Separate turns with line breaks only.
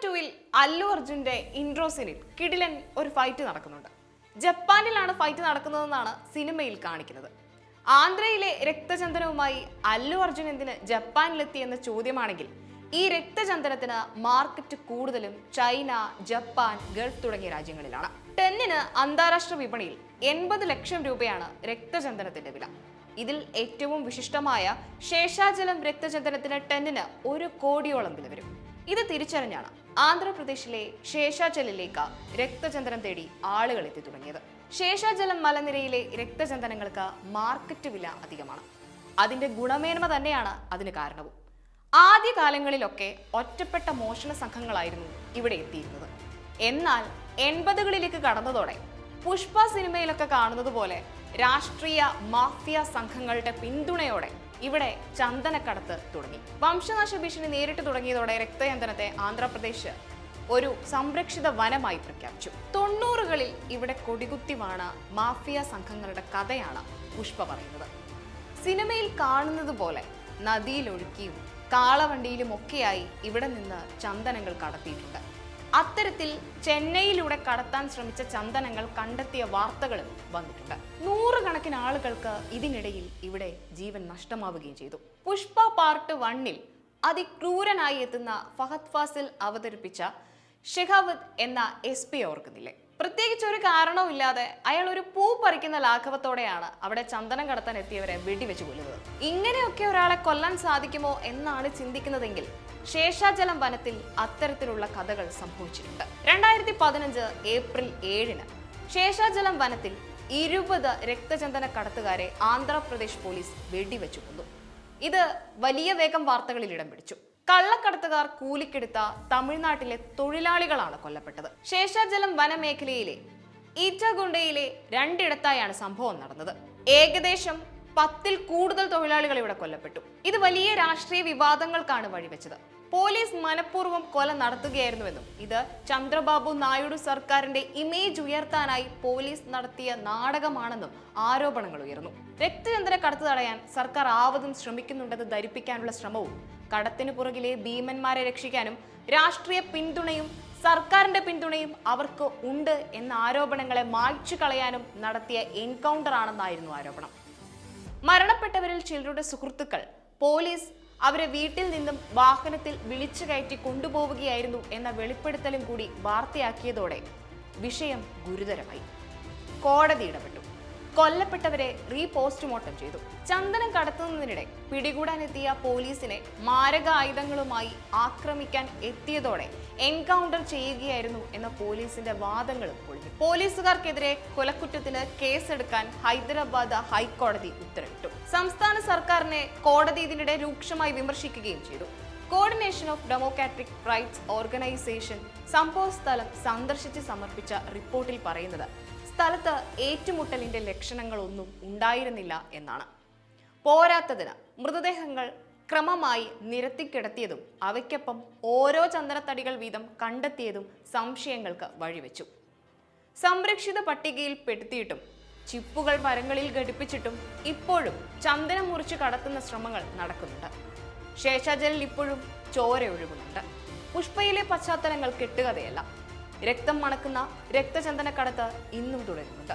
2-ൽ അല്ലു അർജുന്റെ ഇൻട്രോ സീനിൽ കിടിലൻ ഒരു ഫൈറ്റ് നടക്കുന്നുണ്ട്. ജപ്പാനിലാണ് ഫൈറ്റ് നടക്കുന്നതെന്നാണ് സിനിമയിൽ കാണിക്കുന്നത്. ആന്ധ്രയിലെ രക്തചന്ദനവുമായി അല്ലു അർജുൻ എന്തിന് ജപ്പാനിലെത്തിയെന്ന ചോദ്യമാണെങ്കിൽ, ഈ രക്തചന്ദനത്തിന് മാർക്കറ്റ് കൂടുതലും ചൈന, ജപ്പാൻ, ഗൾഫ് തുടങ്ങിയ രാജ്യങ്ങളിലാണ്. ടെന്നിന് അന്താരാഷ്ട്ര വിപണിയിൽ 80 ലക്ഷം രൂപയാണ് രക്തചന്ദനത്തിന്റെ വില. ഇതിൽ ഏറ്റവും വിശിഷ്ടമായ ശേഷാചലം രക്തചന്ദനത്തിന് ടെന്നിന് 1 കോടിയോളം വില വരും. ഇത് തിരിച്ചറിഞ്ഞാണ് ആന്ധ്രാപ്രദേശിലെ ശേഷാചലിലേക്ക് രക്തചന്ദനം തേടി ആളുകൾ എത്തി തുടങ്ങിയത്. ശേഷാചലം മലനിരയിലെ രക്തചന്ദനങ്ങൾക്ക് മാർക്കറ്റ് വില അധികമാണ്. അതിന്റെ ഗുണമേന്മ തന്നെയാണ് അതിന് കാരണവും. ആദ്യകാലങ്ങളിലൊക്കെ ഒറ്റപ്പെട്ട മോഷണ സംഘങ്ങളായിരുന്നു ഇവിടെ എത്തിയിരുന്നത്. എന്നാൽ 80കളിലേക്ക് കടന്നതോടെ പുഷ്പ സിനിമയിലൊക്കെ കാണുന്നത് പോലെ രാഷ്ട്രീയ മാഫിയ സംഘങ്ങളുടെ പിന്തുണയോടെ ഇവിടെ ചന്ദനക്കടത്ത് തുടങ്ങി. വംശനാശ ഭീഷണി നേരിട്ട് തുടങ്ങിയതോടെ രക്തചന്ദനത്തെ ആന്ധ്രാപ്രദേശ് ഒരു സംരക്ഷിത വനമായി പ്രഖ്യാപിച്ചു. 90കളിൽ ഇവിടെ കൊടികുത്തി വാണ മാഫിയ സംഘങ്ങളുടെ കഥയാണ് പുഷ്പ പറയുന്നത്. സിനിമയിൽ കാണുന്നത് പോലെ നദിയിലൊഴുക്കിയും കാളവണ്ടിയിലും ഒക്കെയായി ഇവിടെ നിന്ന് ചന്ദനങ്ങൾ കടത്തിയിട്ടുണ്ട്. അത്തരത്തിൽ ചെന്നൈയിലൂടെ കടത്താൻ ശ്രമിച്ച ചന്ദനങ്ങൾ കണ്ടെത്തിയ വാർത്തകളും വന്നിട്ടുണ്ട്. 100 കണക്കിന് ആളുകൾക്ക് ഇതിനിടയിൽ ഇവിടെ ജീവൻ നഷ്ടമാവുകയും ചെയ്തു. പുഷ്പ പാർട്ട് 1-ൽ അതിക്രൂരനായി എത്തുന്ന ഫഹദ് ഫാസിൽ അവതരിപ്പിച്ച ഷെഹാവത്ത് എന്ന SP ഓർക്കുന്നില്ലേ? പ്രത്യേകിച്ച് ഒരു കാരണവും ഇല്ലാതെ അയാൾ ഒരു പൂ പറിക്കുന്ന ലാഘവത്തോടെയാണ് അവിടെ ചന്ദനം കടത്താൻ എത്തിയവരെ വെടിവെച്ച് കൊല്ലുന്നത്. ഇങ്ങനെയൊക്കെ ഒരാളെ കൊല്ലാൻ സാധിക്കുമോ എന്നാണ് ചിന്തിക്കുന്നതെങ്കിൽ ശേഷാചലം വനത്തിൽ അത്തരത്തിലുള്ള കഥകൾ സംഭവിച്ചിട്ടുണ്ട്. 2015 ഏപ്രിൽ 7-ന് ശേഷാചലം വനത്തിൽ 20 രക്തചന്ദന കടത്തുകാരെ ആന്ധ്രാപ്രദേശ് പോലീസ് വെടിവെച്ചു കൊന്നു. ഇത് വലിയ വേഗം വാർത്തകളിൽ ഇടം പിടിച്ചു. കള്ളക്കടത്തുകാർ കൂലിക്കെടുത്ത തമിഴ്നാട്ടിലെ തൊഴിലാളികളാണ് കൊല്ലപ്പെട്ടത്. ശേഷാചലം വനമേഖലയിലെ ഈറ്റഗുണ്ടയിലെ 2 ഇടത്തായാണ് സംഭവം നടന്നത്. ഏകദേശം 10-ൽ കൂടുതൽ തൊഴിലാളികൾ ഇവിടെ കൊല്ലപ്പെട്ടു. ഇത് വലിയ രാഷ്ട്രീയ വിവാദങ്ങൾക്കാണ് വഴിവെച്ചത്. പോലീസ് മനഃപൂർവ്വം കൊല നടത്തുകയായിരുന്നുവെന്നും ഇത് ചന്ദ്രബാബു നായിഡു സർക്കാരിന്റെ ഇമേജ് ഉയർത്താനായി പോലീസ് നടത്തിയ നാടകമാണെന്നും ആരോപണങ്ങൾ ഉയർന്നു. രക്തചന്ദന കടത്ത് തടയാൻ സർക്കാർ ആവതും ശ്രമിക്കുന്നുണ്ടെന്ന് ധരിപ്പിക്കാനുള്ള ശ്രമവും, കടത്തിനു പുറകിലെ ഭീമന്മാരെ രക്ഷിക്കാനും രാഷ്ട്രീയ പിന്തുണയും സർക്കാരിന്റെ പിന്തുണയും അവർക്ക് ഉണ്ട് എന്ന ആരോപണങ്ങളെ മായ്ച്ചു കളയാനും നടത്തിയ എൻകൗണ്ടർ ആണെന്നായിരുന്നു ആരോപണം. മരണപ്പെട്ടവരിൽ ചിലരുടെ സുഹൃത്തുക്കൾ പോലീസ് അവരെ വീട്ടിൽ നിന്നും വാഹനത്തിൽ വിളിച്ചു കയറ്റി കൊണ്ടുപോവുകയായിരുന്നു എന്ന വെളിപ്പെടുത്തലും കൂടി വാർത്തയാക്കിയതോടെ വിഷയം ഗുരുതരമായി. കോടതി ഇടപെട്ടു. കൊല്ലപ്പെട്ടവരെ പോസ്റ്റ്മോർട്ടം ചെയ്തു. ചന്ദനം കടത്തുന്നതിനിടെ പിടികൂടാനെത്തിയ പോലീസിനെ മാരക ആയുധങ്ങളുമായി ആക്രമിക്കാൻ എത്തിയതോടെ എൻകൗണ്ടർ ചെയ്യുകയായിരുന്നു എന്ന പോലീസിന്റെ വാദങ്ങളും പൊളിഞ്ഞു. പോലീസുകാർക്കെതിരെ കൊലക്കുറ്റത്തിന് കേസെടുക്കാൻ ഹൈദരാബാദ് ഹൈക്കോടതി ഉത്തരവിട്ടു. സംസ്ഥാന സർക്കാരിനെ കോടതി ഇതിനിടെ രൂക്ഷമായി വിമർശിക്കുകയും ചെയ്തു. Coordination of democratic rights organisation സംഭവ സ്ഥലം സന്ദർശിച്ച് സമർപ്പിച്ച റിപ്പോർട്ടിൽ പറയുന്നത് സ്ഥലത്ത് ഏറ്റുമുട്ടലിന്റെ ലക്ഷണങ്ങളൊന്നും ഉണ്ടായിരുന്നില്ല എന്നാണ്. പോരാത്തതിന് മൃതദേഹങ്ങൾ ക്രമമായി നിരത്തിക്കിടത്തിയതും അവയ്ക്കൊപ്പം ഓരോ ചന്ദനത്തടികൾ വീതം കണ്ടെത്തിയതും സംശയങ്ങൾക്ക് വഴിവെച്ചു. സംരക്ഷിത പട്ടികയിൽ പെടുത്തിയിട്ടും ചിപ്പുകൾ മരങ്ങളിൽ ഘടിപ്പിച്ചിട്ടും ഇപ്പോഴും ചന്ദനം മുറിച്ച് കടത്തുന്ന ശ്രമങ്ങൾ നടക്കുന്നുണ്ട്. ശേഷാചലിൽ ഇപ്പോഴും ചോര ഒഴുകുന്നുണ്ട്. പുഷ്പയിലെ പശ്ചാത്തലങ്ങൾ കെട്ടുകഥയല്ല. രക്തം മണക്കുന്ന രക്തചന്ദന കടത്ത് ഇന്നും തുടരുന്നുണ്ട്.